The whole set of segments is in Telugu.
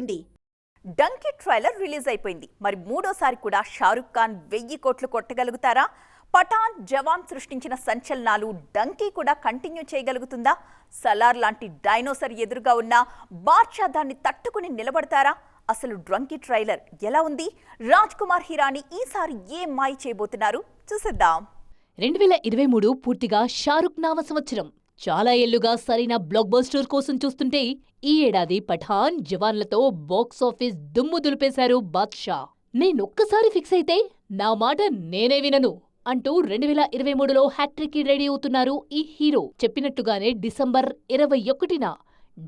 అండి. డంకీ ట్రైలర్ రిలీజ్ అయిపోయింది. మరి మూడోసారి కూడా షారుఖ్ ఖాన్ 1000 కోట్లు కొట్టగలుగుతారా? పఠాన్, జవాన్ సృష్టించిన సంచలనాలు డంకీ కూడా కంటిన్యూ చేయగలుగుతుందా? సలార్ లాంటి డైనోసర్ ఎదురుగా ఉన్న బాద్షా దాన్ని తట్టుకుని నిలబడతారా? అసలు డంకీ ట్రైలర్ ఎలా ఉంది? రాజ్ కుమార్ హిరానీ ఈసారి ఏం మాయ చేయబోతున్నారు చూసేద్దాం. 2023 పూర్తిగా షారుఖ్ నామ సంవత్సరం. చాలా ఏళ్లుగా సరైన బ్లాక్ బస్టర్ కోసం చూస్తుంటే ఈ ఏడాది పఠాన్, జవాన్లతో బాక్సాఫీస్ దుమ్ము దులిపేశారు బాద్షా. నేనొక్కసారి ఫిక్స్ అయితే నా మాట నేనే వినను అంటూ 2023లో హ్యాట్రిక్ కి రెడీ అవుతున్నారు ఈ హీరో. చెప్పినట్టుగానే డిసెంబర్ 21న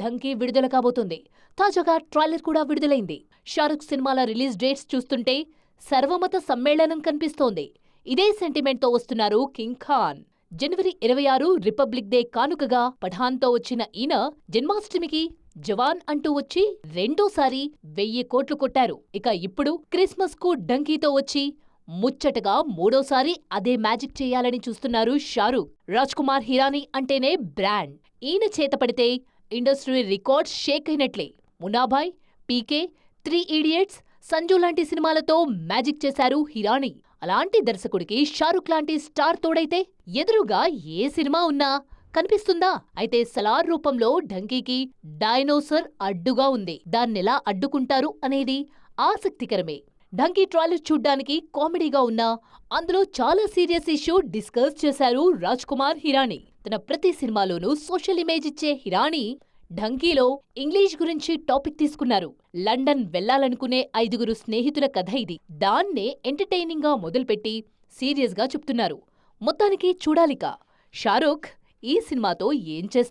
డంకీ విడుదల కాబోతుంది. తాజాగా ట్రైలర్ కూడా విడుదలైంది. షారుఖ్ సినిమాల రిలీజ్ డేట్స్ చూస్తుంటే సర్వమత సమ్మేళనం కనిపిస్తోంది. ఇదే సెంటిమెంట్తో వస్తున్నారు కింగ్ ఖాన్. జనవరి 26 రిపబ్లిక్ డే కానుకగా పఠాన్తో వచ్చిన ఈయన జన్మాష్టమికి జవాన్ అంటూ వచ్చి రెండోసారి 1000 కోట్లు కొట్టారు. ఇక ఇప్పుడు క్రిస్మస్ కు డంకీతో వచ్చి ముచ్చటగా మూడోసారి అదే మ్యాజిక్ చేయాలని చూస్తున్నారు షారుఖ్. రాజ్ కుమార్ హిరానీ అంటేనే బ్రాండ్. ఈయన చేతపడితే ఇండస్ట్రీ రికార్డ్స్ షేక్ అయినట్లే. మునాభాయ్, పీకే, 3 ఇడియట్స్, సంజు లాంటి సినిమాలతో మ్యాజిక్ చేశారు హిరానీ. అలాంటి దర్శకుడికి షారుఖ్ లాంటి స్టార్ తోడైతే ఎదురుగా ఏ సినిమా ఉన్నా కనిపిస్తుందా? అయితే సలార్ రూపంలో డంకీకి డైనోసర్ అడ్డుగా ఉంది. దాన్నెలా అడ్డుకుంటారు అనేది ఆసక్తికరమే. డంకీ ట్రైలర్ చూడ్డానికి కామెడీగా ఉన్నా అందులో చాలా సీరియస్ ఇష్యూ డిస్కస్ చేశారు రాజ్ కుమార్ హిరానీ. తన ప్రతి సినిమాలోనూ సోషల్ ఇమేజ్ ఇచ్చే హిరానీ డంకీలో ఇంగ్లీష్ గురించి టాపిక్ తీసుకున్నారు. లండన్ వెళ్లాలనుకునే 5 స్నేహితుల కథ ఇది. దాన్నే ఎంటర్టైనింగ్ గా మొదలుపెట్టి సీరియస్ గా చెప్తున్నారు. మొత్తానికి చూడాలిక షారుఖ్ ఈ సినిమాతో ఏం చేస్తారు.